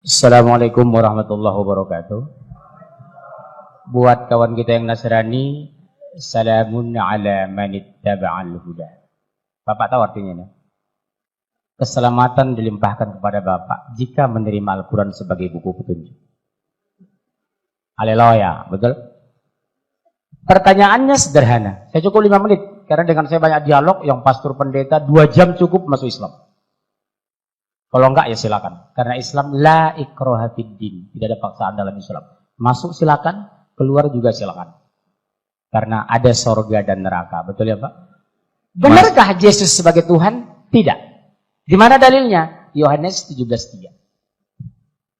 Assalamualaikum warahmatullahi wabarakatuh. Buat kawan kita yang Nasrani, salamun ala manittaba'al huda. Bapak tahu artinya ini? Keselamatan dilimpahkan kepada Bapak jika menerima Al-Quran sebagai buku petunjuk. Haleluya, betul? Pertanyaannya sederhana. Saya cukup 5 menit karena dengan saya banyak dialog, yang pastor pendeta 2 jam cukup masuk Islam. Kalau enggak ya silakan. Karena Islam la ikraha fiddin, tidak ada paksaan dalam Islam. Masuk silakan, keluar juga silakan. Karena ada sorga dan neraka, betul ya Pak? Benarkah Yesus sebagai Tuhan? Tidak. Di mana dalilnya? Yohanes 17:3.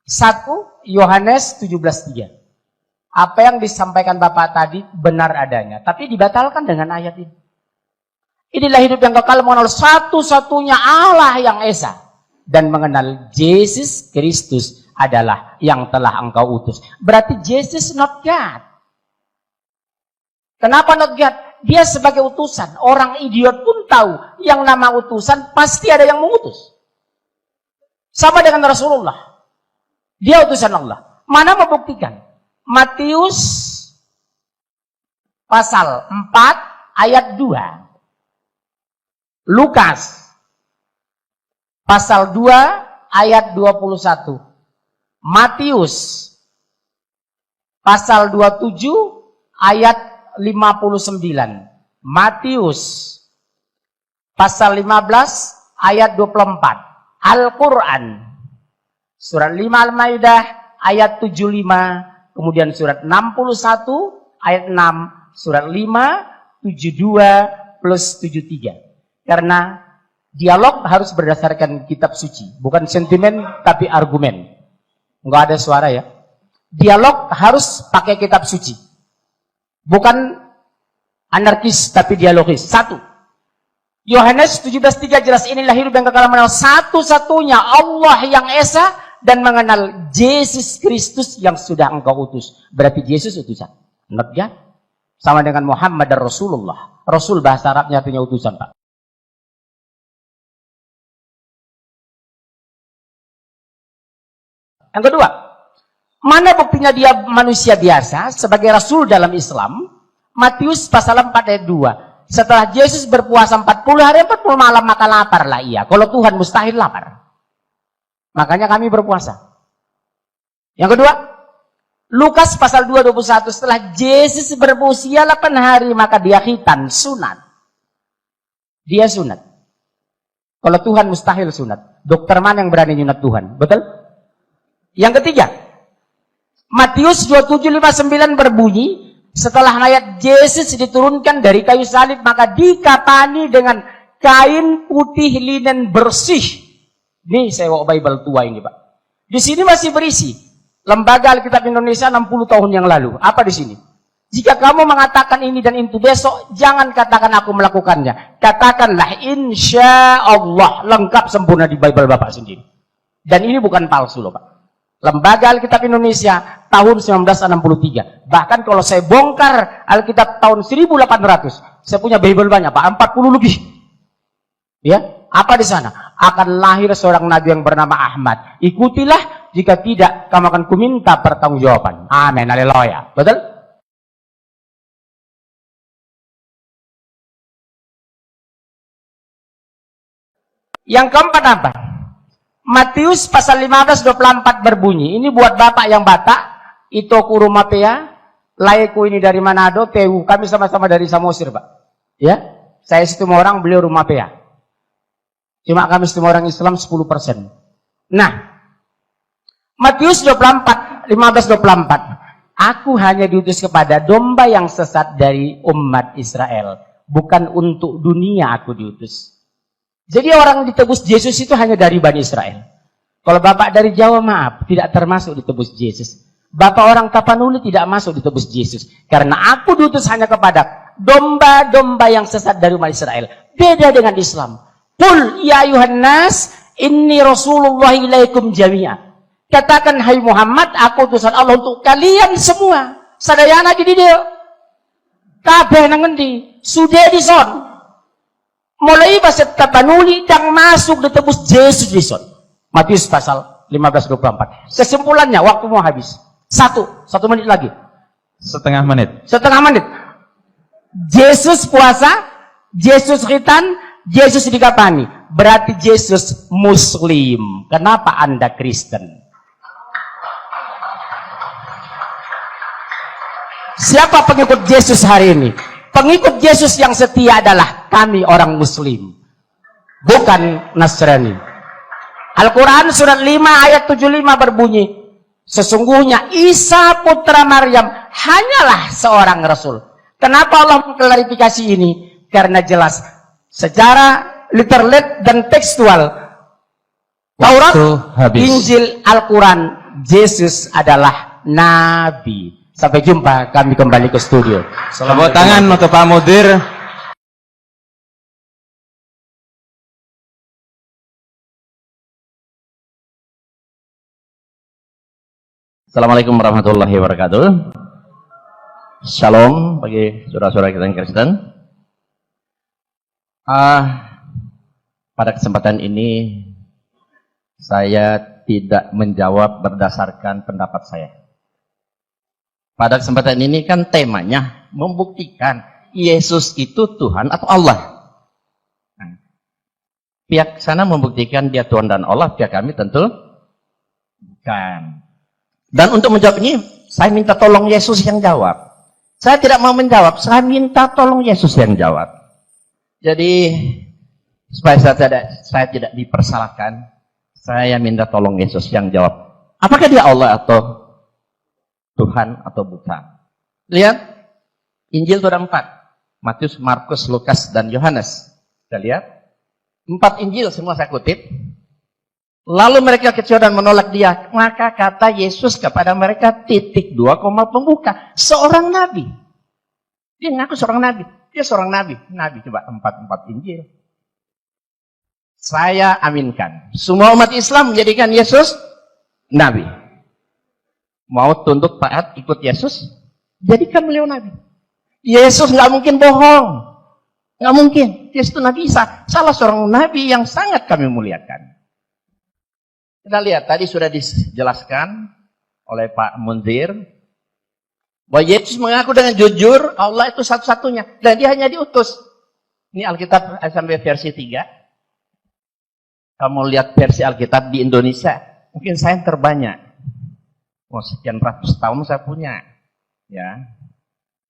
1 Yohanes 17:3. Apa yang disampaikan Bapak tadi benar adanya, tapi dibatalkan dengan ayat ini. Inilah hidup yang kekal, mengenal satu-satunya Allah yang Esa, dan mengenal Yesus Kristus adalah yang telah engkau utus. Berarti Yesus not God. Kenapa not God? Dia sebagai utusan. Orang idiot pun tahu yang nama utusan pasti ada yang mengutus. Sama dengan Rasulullah. Dia utusan Allah. Mana membuktikan? Matius pasal 4 ayat 2. Lukas pasal 2 ayat 21. Matius pasal 27 ayat 59. Matius pasal 15 ayat 24. Al-Quran surat 5 Al-Maidah ayat 75. Kemudian surat 61 ayat 6. Surat 5 72 plus 73. Karena dialog harus berdasarkan kitab suci, bukan sentimen tapi argumen. Enggak ada suara ya. Dialog harus pakai kitab suci, bukan anarkis tapi dialogis. 1 Yohanes 17:3 jelas, inilah hidup yang kekal, mengenal satu-satunya Allah yang Esa dan mengenal Yesus Kristus yang sudah engkau utus. Berarti Yesus utusan, not God. Sama dengan Muhammad dan Rasulullah. Rasul bahasa Arabnya artinya utusan, Pak. Yang kedua, mana buktinya dia manusia biasa sebagai rasul dalam Islam? Matius pasal 4 ayat 2. Setelah Yesus berpuasa 40 hari 40 malam, maka laparlah ia. Kalau Tuhan mustahil lapar. Makanya kami berpuasa. Yang kedua, Lukas pasal 2:21. Setelah Yesus berusia 8 hari, maka dia khitan, sunat. Dia sunat. Kalau Tuhan mustahil sunat. Dokter mana yang berani nyunat Tuhan? Betul? Yang ketiga, Matius 27:59 berbunyi, setelah mayat Yesus diturunkan dari kayu salib, maka dikapani dengan kain putih linen bersih. Nih saya bawa Bible tua ini, Pak. Di sini masih berisi Lembaga Alkitab Indonesia 60 tahun yang lalu. Apa di sini? Jika kamu mengatakan ini dan itu besok, jangan katakan aku melakukannya. Katakanlah insya Allah, lengkap sempurna di Bible Bapak sendiri. Dan ini bukan palsu loh, Pak. Lembaga Alkitab Indonesia tahun 1963. Bahkan kalau saya bongkar Alkitab tahun 1800, saya punya Bible banyak, Pak, 40 lebih. Ya, apa di sana? Akan lahir seorang nabi yang bernama Ahmad. Ikutilah, jika tidak kamu akan kuminta pertanggungjawaban. Amin, haleluya. Betul? Yang keempat apa? Matius pasal 15:24 berbunyi, ini buat Bapak yang Batak, itu kurumapea, laiku ini dari Manado, Tewu, kami sama-sama dari Samosir, Pak. Ya, saya setengah orang, beliau Rumapea. Cuma kami setengah orang Islam 10%. Nah, Matius 15:24, aku hanya diutus kepada domba yang sesat dari umat Israel, bukan untuk dunia aku diutus. Jadi orang ditebus Yesus itu hanya dari Bani Israel. Kalau Bapak dari Jawa, maaf, tidak termasuk ditebus Yesus. Bapak orang Tapanuli tidak masuk ditebus Yesus. Karena aku diutus hanya kepada domba-domba yang sesat dari umat Israel. Beda dengan Islam. Qul ya ayuhan nas, inni Rasulullah ilaikum jami'a. Katakan, hai Muhammad, aku utusan Allah untuk kalian semua. Sadayana gini dia. Kabeh nangendi, sudah dison. Mulai bahasa Tapanuli yang masuk ditebus Yesus dison. Matius pasal 15:24. Kesimpulannya, waktu mau habis. Satu menit lagi. Setengah menit. Setengah menit. Yesus puasa, Yesus khitan, Yesus dikafani. Berarti Yesus Muslim. Kenapa Anda Kristen? Siapa pengikut Yesus hari ini? Pengikut Yesus yang setia adalah kami orang Muslim, bukan Nasrani. Al-Quran surat 5 ayat 75 berbunyi, sesungguhnya Isa putra Maryam hanyalah seorang Rasul. Kenapa Allah mengklarifikasi ini? Karena jelas secara literal dan tekstual, Taurat, Injil, Al-Quran, Yesus adalah Nabi. Sampai jumpa, kami kembali ke studio. Tepuk tangan untuk Pak Mudir. Assalamualaikum warahmatullahi wabarakatuh. Shalom bagi saudara-saudara kita yang Kristen. Pada kesempatan ini saya tidak menjawab berdasarkan pendapat saya. Pada kesempatan ini kan temanya membuktikan Yesus itu Tuhan atau Allah. Nah, pihak sana membuktikan dia Tuhan dan Allah, pihak kami tentu bukan. Dan untuk menjawab ini, saya minta tolong Yesus yang jawab. Saya tidak mau menjawab, saya minta tolong Yesus yang jawab. Jadi, supaya saya tidak dipersalahkan, saya minta tolong Yesus yang jawab. Apakah dia Allah atau Tuhan atau bukan? Lihat, Injil itu ada 4. Matius, Markus, Lukas, dan Yohanes. Kita lihat. 4 Injil semua saya kutip. Lalu mereka kecewa dan menolak dia. Maka kata Yesus kepada mereka, titik 2 koma pembuka. Seorang nabi. Dia ngaku seorang nabi. Dia seorang nabi. Nabi coba 4 Injil. Saya aminkan. Semua umat Islam menjadikan Yesus nabi. Mau tunduk taat ikut Yesus, jadikan beliau nabi. Yesus nggak mungkin bohong, nggak mungkin. Yesus itu Nabi Isa, salah seorang nabi yang sangat kami muliakan. Kita lihat tadi sudah dijelaskan oleh Pak Munzir bahwa Yesus mengaku dengan jujur Allah itu satu-satunya dan dia hanya diutus. Ini Alkitab sampai versi 3. Kamu lihat versi Alkitab di Indonesia, mungkin saya yang terbanyak. Sekian ratus tahun saya punya, ya.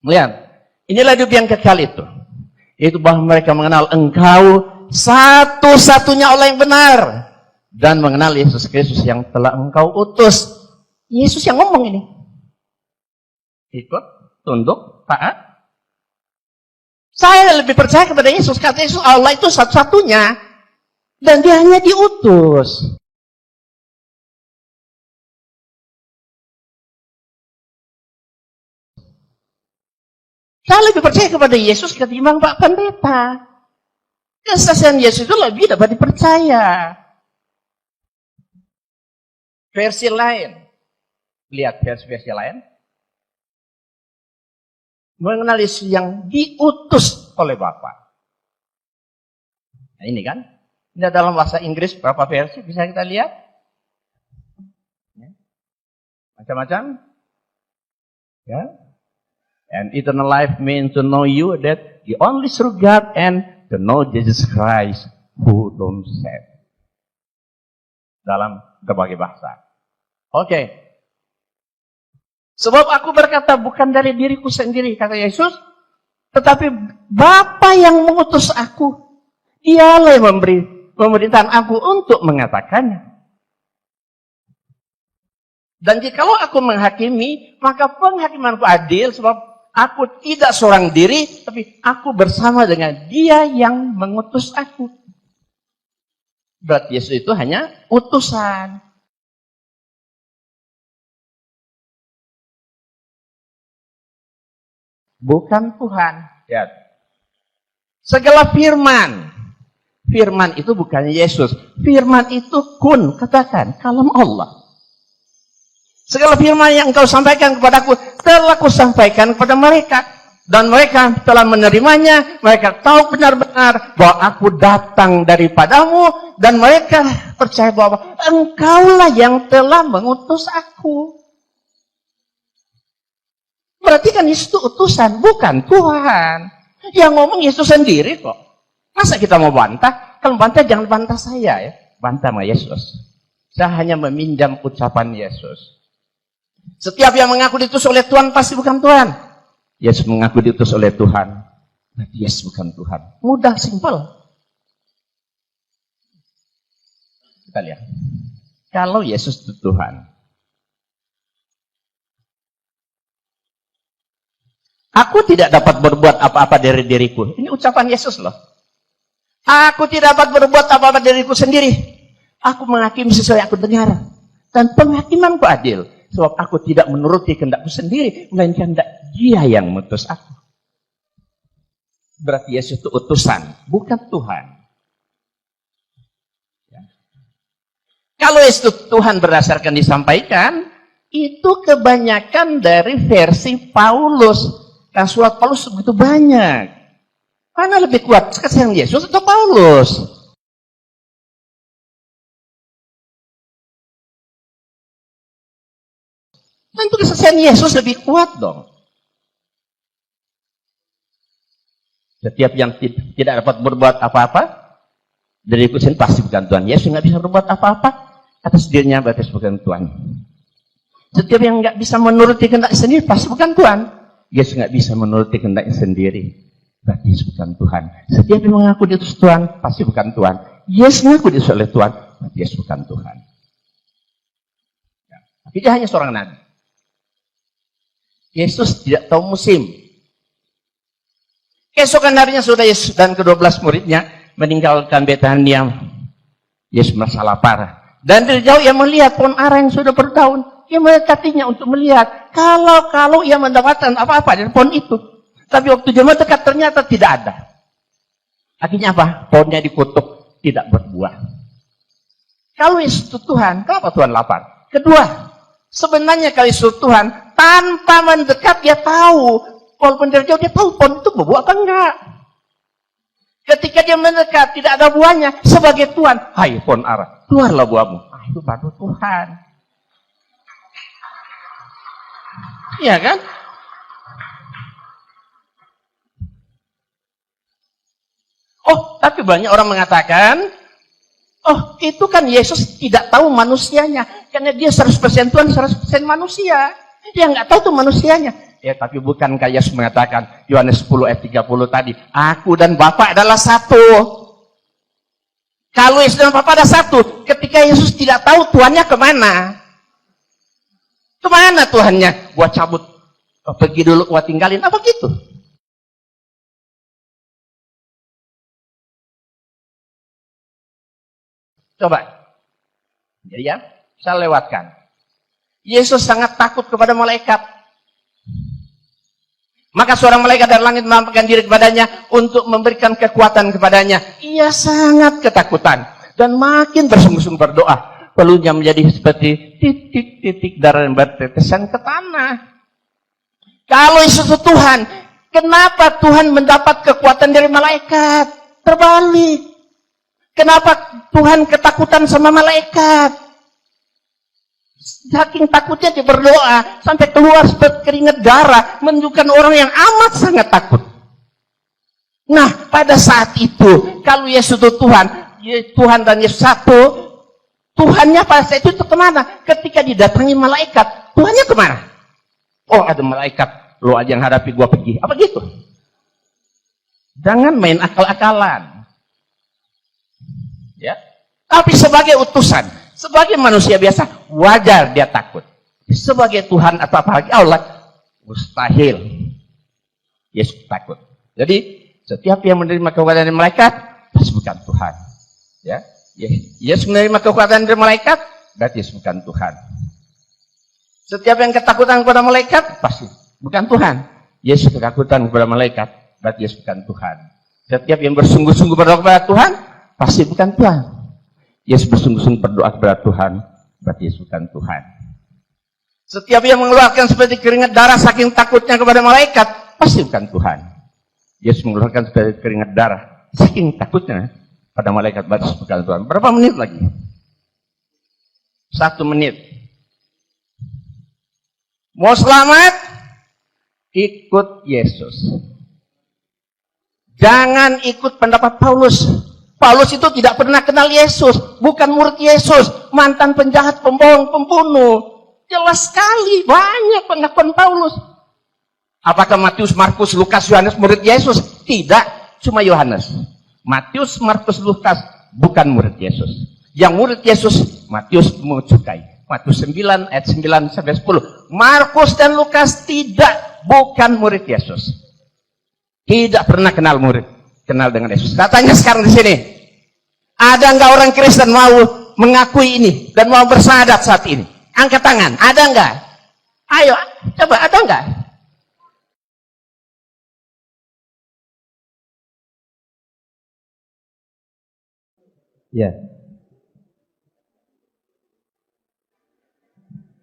Melihat, inilah hidup yang kekal itu bahwa mereka mengenal Engkau satu-satunya Allah yang benar dan mengenal Yesus Kristus yang telah Engkau utus. Yesus yang ngomong ini. Ikut, tunduk, taat. Saya lebih percaya kepada Yesus. Kata Yesus, Allah itu satu-satunya dan dia hanya diutus. Saya lebih percaya kepada Yesus ketimbang Pak Pendeta. Kesaksian Yesus itu lebih dapat dipercaya. Versi lain. Lihat versi lain. Mengenal Yesus yang diutus oleh Bapa. Nah ini kan. Ini dalam bahasa Inggris berapa versi bisa kita lihat. Macam-macam. Ya. And eternal life means to know you, that the only true God, and to know Jesus Christ who don't save. Dalam berbagai bahasa. Oke. Sebab aku berkata bukan dari diriku sendiri, kata Yesus, tetapi Bapa yang mengutus aku. Dialah yang pemerintahan aku untuk mengatakannya. Dan jikalau aku menghakimi, maka penghakimanku adil, sebab aku tidak seorang diri, tapi aku bersama dengan Dia yang mengutus aku. Berarti Yesus itu hanya utusan. Bukan Tuhan. Ya. Segala firman. Firman itu bukan Yesus. Firman itu kun, katakan, kalam Allah. Segala firman yang engkau sampaikan kepadaku, telah aku sampaikan kepada mereka. dan mereka telah menerimanya. Mereka tahu benar-benar bahwa aku datang daripadamu, dan mereka percaya bahwa engkaulah yang telah mengutus aku. Berarti kan Yesus itu utusan, bukan Tuhan. Yang ngomong Yesus sendiri kok. Masa kita mau bantah? Kalau bantah jangan bantah saya ya. Bantah sama Yesus. Saya hanya meminjam ucapan Yesus. Setiap yang mengaku diutus oleh Tuhan pasti bukan Tuhan. Yesus mengaku diutus oleh Tuhan. Berarti Yesus bukan Tuhan. Mudah, simpel. Kita lihat. Kalau Yesus itu Tuhan, aku tidak dapat berbuat apa-apa dari diriku. Ini ucapan Yesus loh. Aku tidak dapat berbuat apa-apa diriku sendiri. Aku menghakimi sesuai yang aku dengar. Dan penghakimanku adil. Sebab aku tidak menuruti kehendakku sendiri, melainkan kehendak Dia yang mengutus aku. Berarti Yesus itu utusan, bukan Tuhan. Ya. Kalau Yesus itu Tuhan berdasarkan disampaikan, itu kebanyakan dari versi Paulus. Dan surat Paulus begitu banyak. Mana lebih kuat, kesaksian Yesus atau Paulus? Tentu kesaksian Yesus lebih kuat dong. Setiap yang tidak dapat berbuat apa-apa dari sendiri pasti bukan Tuhan. Yesus nggak bisa berbuat apa-apa atas dirinya, berarti bukan Tuhan. Setiap yang nggak bisa menuruti kehendak sendiri pasti bukan Tuhan. Yesus nggak bisa menuruti kehendak sendiri, berarti Yesus bukan Tuhan. Setiap yang mengaku diutus Tuhan pasti bukan Tuhan. Yesus mengaku diutus oleh Tuhan, berarti Yesus bukan Tuhan. Ya. Tapi dia hanya seorang nabi. Yesus tidak tahu musim. Keesokan harinya sudah Yesus dan ke-12 muridnya meninggalkan Betania. Yesus merasa lapar. Dan dari jauh ia melihat pohon ara yang sudah berdaun. Ia mendekatinya untuk melihat. Kalau ia mendapatkan apa-apa dari pohon itu. Tapi waktu dia mendekat ternyata tidak ada. Akhirnya apa? Pohonnya dikutuk, tidak berbuah. Kalau Yesus itu Tuhan, kenapa Tuhan lapar? Kedua, sebenarnya kalau Yesus Tuhan, tanpa mendekat dia tahu. Walaupun dari jauh dia tahu pohon itu berbuah apa enggak. Ketika dia mendekat tidak ada buahnya, sebagai Tuhan, hai pohon ara, keluarlah buahmu. Ah, itu baru Tuhan. Iya kan? Oh, tapi banyak orang mengatakan, oh, itu kan Yesus tidak tahu manusianya. Karena dia 100% Tuhan, 100% manusia. Dia nggak tahu tuh manusianya. Ya, tapi bukankah Yesus mengatakan, Yohanes 10 ayat 30 tadi, aku dan Bapa adalah satu. Kalau Yesus dan Bapa ada satu, ketika Yesus tidak tahu Tuhannya kemana? Kemana Tuhannya? Gua cabut, pergi dulu, gua tinggalin, apa gitu? Coba. Jadi ya, saya lewatkan. Yesus sangat takut kepada malaikat. Maka seorang malaikat dari langit menampakkan diri kepadanya untuk memberikan kekuatan kepadanya. Ia sangat ketakutan dan makin bersungguh-sungguh berdoa. Pelunya menjadi seperti titik-titik darah yang bertetesan ke tanah. Kalau Yesus itu Tuhan, kenapa Tuhan mendapat kekuatan dari malaikat? Terbalik. Kenapa Tuhan ketakutan sama malaikat? Saking takutnya dia berdoa sampai keluar seperti keringat darah, menunjukkan orang yang amat sangat takut. Nah, pada saat itu, kalau Yesus itu Tuhan dan Yesus satu, Tuhannya pada saat itu kemana? Ketika didatangi malaikat, Tuhannya kemana? Oh, ada malaikat, lo aja yang hadapi, gua pergi. Apa gitu? Jangan main akal-akalan. Ya. Tapi sebagai utusan, sebagai manusia biasa, wajar dia takut. Sebagai Tuhan atau apalagi Allah, mustahil. Yesus takut. Jadi, setiap yang menerima kekuatan dari malaikat, pasti bukan Tuhan. Ya. Yesus menerima kekuatan dari malaikat, berarti Yesus bukan Tuhan. Setiap yang ketakutan kepada malaikat, pasti bukan Tuhan. Yesus ketakutan kepada malaikat, berarti Yesus bukan Tuhan. Setiap yang bersungguh-sungguh berdoa kepada Tuhan, pasti bukan Tuhan. Yesus bersungguh-sungguh berdoa kepada Tuhan, berarti Yesus bukan Tuhan. Setiap yang mengeluarkan seperti keringat darah saking takutnya kepada malaikat, pasti bukan Tuhan. Yesus mengeluarkan keringat darah, saking takutnya pada malaikat batas bukan Tuhan. Berapa menit lagi? 1 menit. Mau selamat? Ikut Yesus. Jangan ikut pendapat Paulus. Paulus itu tidak pernah kenal Yesus, bukan murid Yesus, mantan penjahat, pembohong, pembunuh. Jelas sekali, banyak pengakuan Paulus. Apakah Matius, Markus, Lukas, Yohanes murid Yesus? Tidak, cuma Yohanes. Matius, Markus, Lukas bukan murid Yesus. Yang murid Yesus, Matius menyukai. Matius 9 ayat 9 sampai 10. Markus dan Lukas tidak, bukan murid Yesus. Tidak pernah kenal dengan Yesus. Katanya sekarang di sini, ada nggak orang Kristen mau mengakui ini dan mau bersyahadat saat ini? Angkat tangan, ada nggak? Ayo, coba, ada nggak? Ya.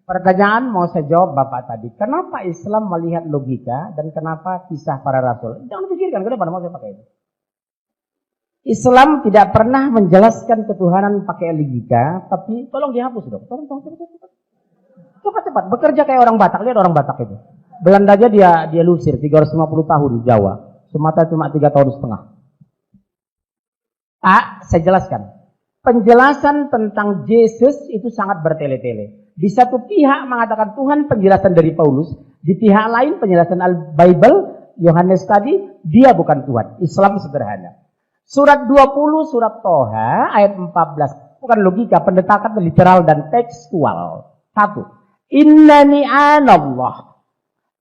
Pertanyaan mau saya jawab Bapak tadi. Kenapa Islam melihat logika dan kenapa kisah para rasul? Jangan pikirkan ke depan, mau saya pakai itu. Islam tidak pernah menjelaskan ketuhanan pakai logika, tapi tolong dihapus dong. Tolong cepat. Bekerja kayak orang Batak, lihat orang Batak itu. Belanda aja dia lusir 350 tahun di Jawa. Sumatera cuma 3 tahun setengah. Saya jelaskan. Penjelasan tentang Yesus itu sangat bertele-tele. Di satu pihak mengatakan Tuhan penjelasan dari Paulus, di pihak lain penjelasan Al-Bible, Yohanes tadi, dia bukan Tuhan. Islam sederhana. Surat 20, surat Toha, ayat 14. Bukan logika, pendekatan literal dan tekstual. 1. Innani anallah.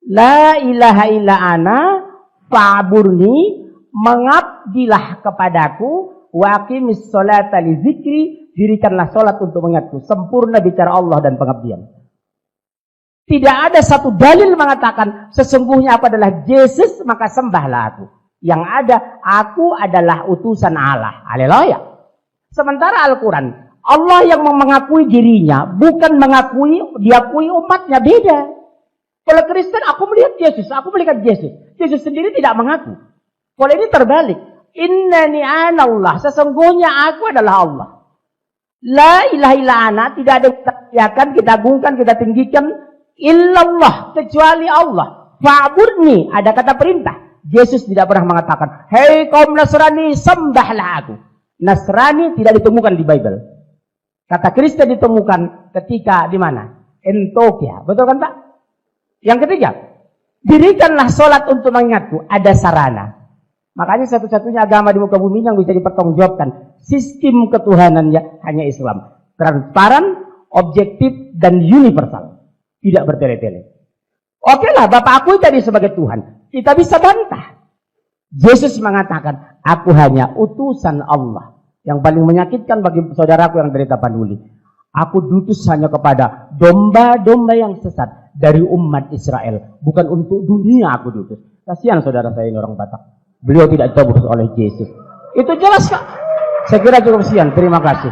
La ilaha illa ana, fa'burni, mengabdilah kepadaku, wa aqimis sholata li zikri, dirikanlah sholat untuk mengingatku. Sempurna bicara Allah dan pengabdian. Tidak ada satu dalil mengatakan sesungguhnya aku adalah Yesus maka sembahlah aku. Yang ada aku adalah utusan Allah. Haleluya. Sementara Al-Quran, Allah yang mengakui dirinya bukan diakui umatnya, beda. Kalau Kristen aku melihat Yesus, aku melihat Yesus. Yesus sendiri tidak mengaku. Kalau ini terbalik. Innani anallah, sesungguhnya aku adalah Allah. La ilaha illa ana, tidak ada yang kita agungkan, kita tinggikan illallah, kecuali Allah. Fa'budni, ada kata perintah. Yesus tidak pernah mengatakan, hei kaum Nasrani, sembahlah aku. Nasrani tidak ditemukan di Bible. Kata Kristen ditemukan ketika di mana? Antioquia. Betul kan Pak? Yang ketiga, dirikanlah sholat untuk mengingatku. Ada sarana. Makanya satu-satunya agama di muka bumi yang bisa dipertanggungjawabkan sistem ketuhanannya hanya Islam. Transparan, objektif, dan universal. Tidak bertele-tele. Oke lah, Bapak akui tadi sebagai Tuhan. Kita bisa bantah. Yesus mengatakan, aku hanya utusan Allah. Yang paling menyakitkan bagi saudaraku yang dari Tapanuli. Aku diutus hanya kepada domba-domba yang sesat dari umat Israel. Bukan untuk dunia aku diutus. Kasihan saudara saya ini orang Batak. Beliau tidak ditebus oleh Yesus. Itu jelas Kak. Saya kira cukup sekian. Terima kasih.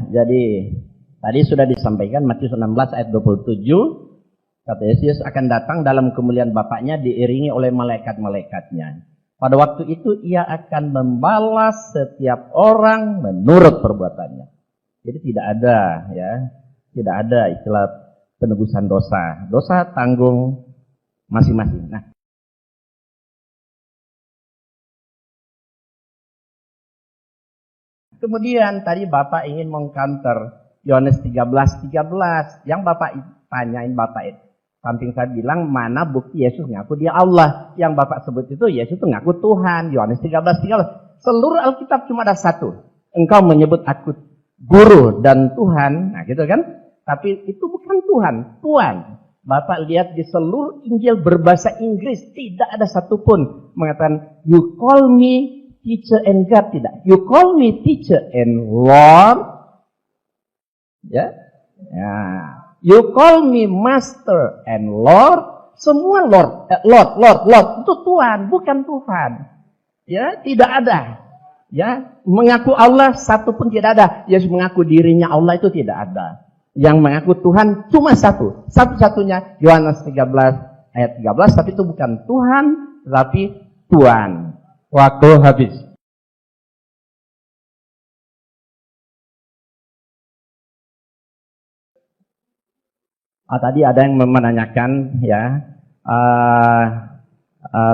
Jadi tadi sudah disampaikan Matius 16 ayat 27. Kata Yesus akan datang dalam kemuliaan Bapaknya diiringi oleh malaikat-malaikatnya. Pada waktu itu ia akan membalas setiap orang menurut perbuatannya. Jadi tidak ada istilah penebusan dosa. Dosa tanggung masing-masing. Nah, kemudian tadi Bapak ingin mengcounter Yohanes 13:13 yang Bapak tanyain Bapak itu. Samping saya bilang mana bukti Yesus ngaku dia Allah. Yang Bapak sebut itu Yesus itu ngaku Tuhan. Yohanes 13:13. Seluruh Alkitab cuma ada satu. Engkau menyebut aku guru dan Tuhan. Nah gitu kan. Tapi itu bukan Tuhan. Tuhan. Bapak lihat di seluruh Injil berbahasa Inggris. Tidak ada satupun mengatakan you call me teacher and God. Tidak. You call me teacher and Lord. Ya. You call me master and Lord. Semua Lord. Lord. Itu Tuhan, bukan Tuhan. Ya, tidak ada. Ya, mengaku Allah satu pun tidak ada. Yesus mengaku dirinya Allah itu tidak ada. Yang mengaku Tuhan cuma satu. Satu-satunya Yohanes 13 ayat 13, tapi itu bukan Tuhan, tapi Tuhan. Waktu habis. Tadi ada yang menanyakan ya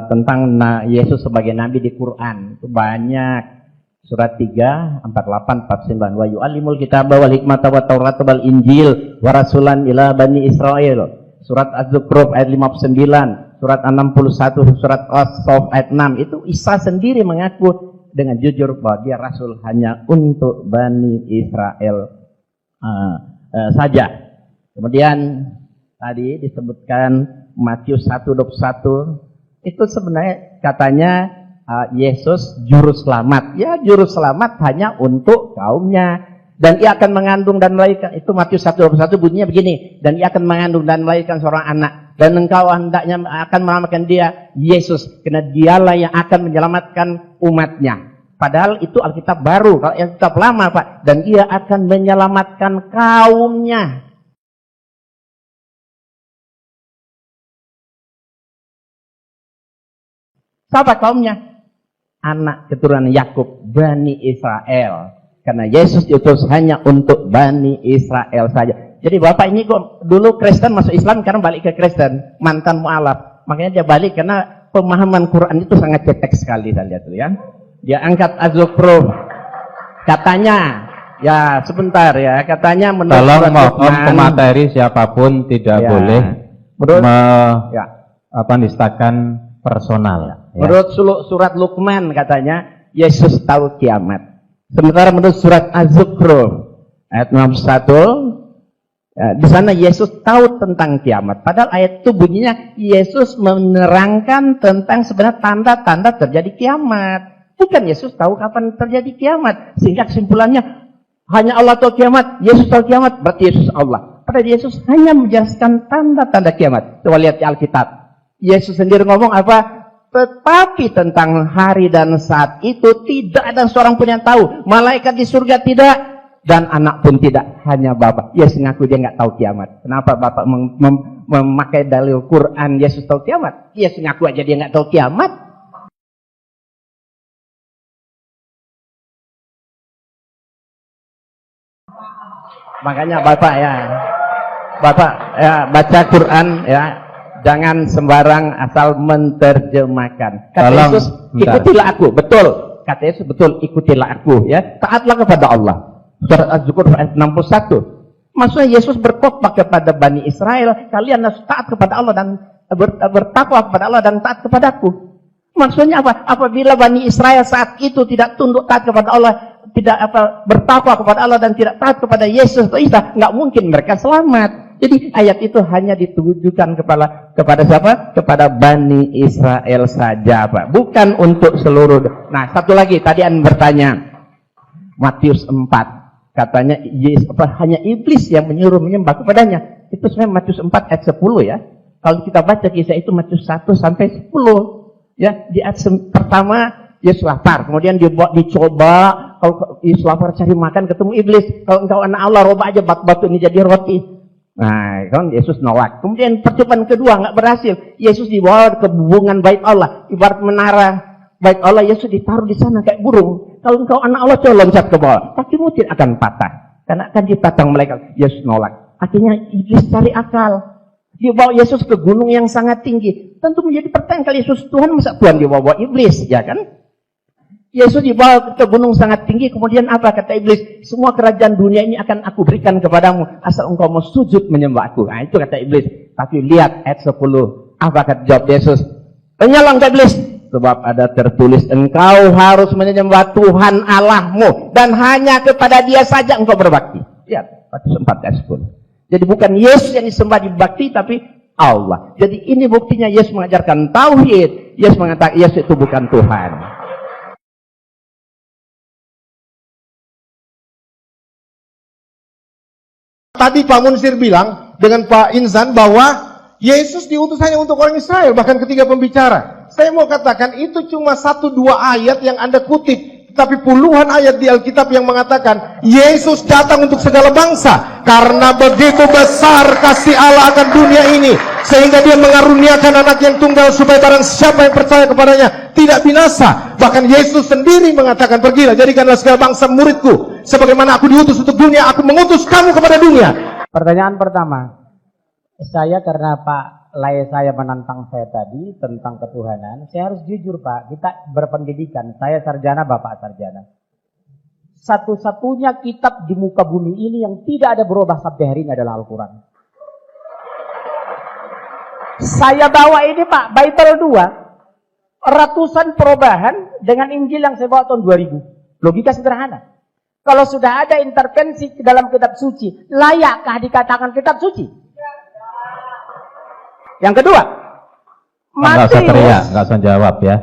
tentang Yesus sebagai nabi di Quran. Itu banyak. Surat 3, 48, 49. Wa yu'allimul kitaba wal hikmata wat taurata wal injil wa rasulan ila bani Israel. Surat Az-Zukhruf ayat 59, surat 61, surat As-Saff ayat 6. Itu Isa sendiri mengaku dengan jujur bahwa dia rasul hanya untuk Bani Israel saja. Kemudian tadi disebutkan Matius 1:21, itu sebenarnya katanya Yesus juru selamat. Ya, juru selamat hanya untuk kaumnya. Dan ia akan mengandung dan melahirkan, itu Matius 1:21 bunyinya begini, dan ia akan mengandung dan melahirkan seorang anak, dan engkau hendaknya akan menamakan dia Yesus, karena dialah yang akan menyelamatkan umatnya. Padahal itu Alkitab baru, kalau Alkitab lama Pak, dan ia akan menyelamatkan kaumnya. Siapa kaumnya? Anak keturunan Yakub, Bani Israel. Karena Yesus diutus hanya untuk Bani Israel saja. Jadi bapak ini kok dulu Kristen masuk Islam, karena balik ke Kristen, mantan mu'alaf. Makanya dia balik karena pemahaman Quran itu sangat cetek sekali, saya lihat tuh ya. Dia angkat Az-Zukhruf. Katanya, ya sebentar ya, katanya menurut Tolong surat mohon Luqman, pemateri siapapun tidak ya, boleh menurut, ya, nistakan personal. Ya. Menurut surat Luqman katanya Yesus tahu kiamat. Sementara menurut surat Az-Zukhruf ayat 61, ya, di sana Yesus tahu tentang kiamat. Padahal ayat itu bunyinya Yesus menerangkan tentang sebenarnya tanda-tanda terjadi kiamat. Bukan Yesus tahu kapan terjadi kiamat. Sehingga kesimpulannya hanya Allah tahu kiamat, Yesus tahu kiamat, berarti Yesus Allah. Padahal Yesus hanya menjelaskan tanda-tanda kiamat. Coba lihat di Alkitab. Yesus sendiri ngomong apa? Tetapi tentang hari dan saat itu tidak ada seorang pun yang tahu. Malaikat di surga tidak, dan anak pun tidak, hanya Bapa. Yesus ngaku dia nggak tahu kiamat. Kenapa Bapak memakai dalil Quran Yesus tahu kiamat? Yesus ngaku aja dia nggak tahu kiamat. Makanya Bapak ya baca Quran ya. Jangan sembarang asal menerjemahkan. Kata Yesus, ikutilah aku. Betul. Kata Yesus, betul, ikutilah aku. Ya, taatlah kepada Allah. Surat Az-Zukhruf ayat 61. Maksudnya Yesus berkhotbah kepada Bani Israel, kalian harus taat kepada Allah dan bertakwa kepada Allah dan taat kepadaku. Maksudnya apa? Apabila Bani Israel saat itu tidak tunduk taat kepada Allah, tidak bertakwa kepada Allah dan tidak taat kepada Yesus atau Isa, nggak mungkin mereka selamat. Jadi ayat itu hanya ditujukan kepada siapa? Kepada Bani Israel saja, Pak. Bukan untuk seluruh. Nah, satu lagi tadi Anda bertanya. Matius 4. Katanya hanya iblis yang menyuruh menyembah kepadanya. Itu sebenarnya Matius 4 ayat 10 ya. Kalau kita baca kisah itu Matius 1 sampai 10. Ya, di ayat pertama Yesus lapar, kemudian dicoba, kalau Yesus lapar cari makan ketemu iblis. Kalau engkau anak Allah, robah aja batu ini jadi roti. Nah, kan Yesus nolak. Kemudian percobaan kedua nggak berhasil. Yesus dibawa ke hubungan bait Allah, ibarat menara bait Allah. Yesus ditaruh di sana kayak burung. Kalau engkau anak Allah, coba loncat ke bawah, kakimu tidak akan patah, karena akan dipatang malaikat. Yesus nolak. Akhirnya iblis cari akal. Dia bawa Yesus ke gunung yang sangat tinggi. Tentu menjadi pertanyaan, kalau Yesus Tuhan, masa Tuhan dibawa iblis, ya kan? Yesus dibawa ke gunung sangat tinggi, kemudian apa kata iblis? Semua kerajaan dunia ini akan aku berikan kepadamu, asal engkau mau sujud menyembah aku. Nah, itu kata iblis. Tapi lihat ayat 10. Apa kata jawab Yesus? Penyalang iblis. Sebab ada tertulis, engkau harus menyembah Tuhan Allahmu, dan hanya kepada dia saja engkau berbakti. Lihat, Matius 4 ayat 10. Jadi bukan Yesus yang disembah dibakti, tapi Allah. Jadi ini buktinya Yesus mengajarkan tauhid. Yesus mengatakan Yesus itu bukan Tuhan. Tadi Pak Munsir bilang dengan Pak Inzan bahwa Yesus diutus hanya untuk orang Israel, bahkan ketiga pembicara. Saya mau katakan itu cuma 1-2 ayat yang Anda kutip. Tapi puluhan ayat di Alkitab yang mengatakan Yesus datang untuk segala bangsa, karena begitu besar kasih Allah akan dunia ini, sehingga dia mengaruniakan anak yang tunggal supaya barang siapa yang percaya kepadanya tidak binasa. Bahkan Yesus sendiri mengatakan, pergilah jadikanlah segala bangsa muridku, sebagaimana aku diutus untuk dunia, aku mengutus kamu kepada dunia. Pertanyaan pertama, saya karena Pak Lai saya menantang saya tadi tentang ketuhanan, saya harus jujur Pak, kita berpendidikan, saya sarjana, Bapak sarjana. Satu-satunya kitab di muka bumi ini yang tidak ada berubah sampai hari ini adalah Al-Quran. Saya bawa ini Pak, Bible 2, ratusan perubahan dengan Injil yang saya bawa tahun 2000. Logika sederhana. Kalau sudah ada intervensi ke dalam kitab suci, layakkah dikatakan kitab suci? Yang kedua, Nggak usah teriak, nggak usah jawab ya.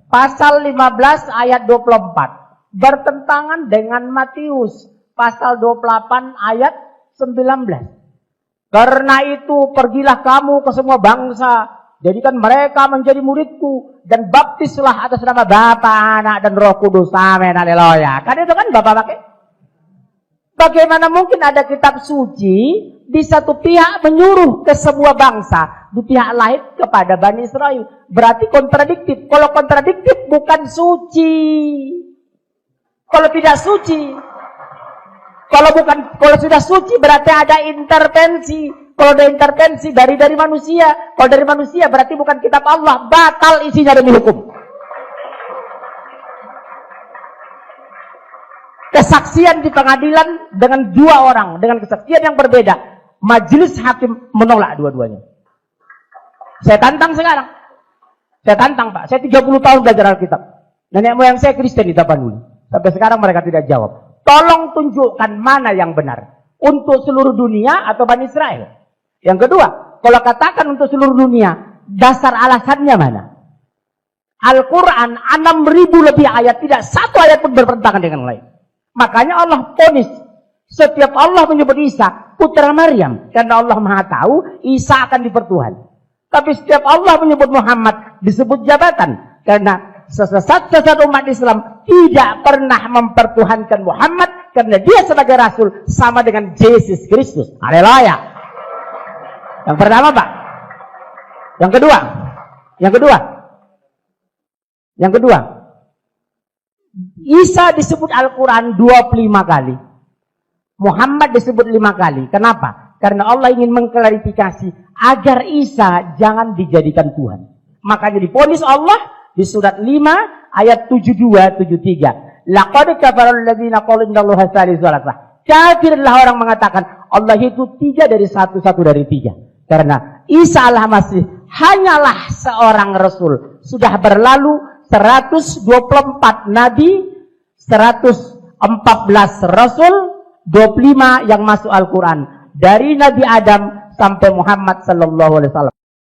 pasal 15 ayat 24 bertentangan dengan Matius pasal 28 ayat 19. Karena itu pergilah kamu ke semua bangsa, jadikan mereka menjadi muridku, dan baptislah atas nama Bapa, Anak, dan Roh Kudus. Amin, haleluya. Kan itu kan Bapak pakai. Bagaimana mungkin ada kitab suci di satu pihak menyuruh ke semua bangsa, di pihak lain kepada Bani Israel? Berarti kontradiktif. Kalau kontradiktif bukan suci. Kalau tidak suci, kalau sudah suci berarti ada intervensi. Kalau ada intervensi dari manusia, kalau dari manusia berarti bukan kitab Allah, batal isinya demi hukum. Kesaksian di pengadilan dengan dua orang dengan kesaksian yang berbeda, majelis hakim menolak dua-duanya. Saya tantang sekarang. Saya tantang Pak. Saya 30 tahun belajar Alkitab. Nenek moyang saya Kristen di Tapanuli. Sampai sekarang mereka tidak jawab. Tolong tunjukkan mana yang benar. Untuk seluruh dunia atau Bani Israel. Yang kedua, kalau katakan untuk seluruh dunia, dasar alasannya mana? Al-Quran 6.000 lebih ayat, tidak satu ayat pun bertentangan dengan lain. Makanya Allah ponis setiap Allah menyebut Isa putra Maryam, karena Allah Maha tahu Isa akan dipertuhan. Tapi setiap Allah menyebut Muhammad disebut jabatan, karena sesat umat Islam tidak pernah mempertuhankan Muhammad, karena dia sebagai rasul sama dengan Yesus Kristus. Haleluya. Yang pertama Pak. Yang kedua, Isa disebut Al-Quran 25 kali. Muhammad disebut 5 kali. Kenapa? Karena Allah ingin mengklarifikasi agar Isa jangan dijadikan Tuhan. Makanya diponis Allah di surat 5 ayat 72-73. Laqad kafara alladziina qalu innallaha tsalitsu tsalatsah. Kafirlah orang mengatakan Allah itu 3 dari 1 dari 3. Karena Isa al-Masih hanyalah seorang rasul. Sudah berlalu 124 nabi, 114 rasul, 25 yang masuk Al-Quran. Dari Nabi Adam sampai Muhammad sallallahu alaihi wasallam.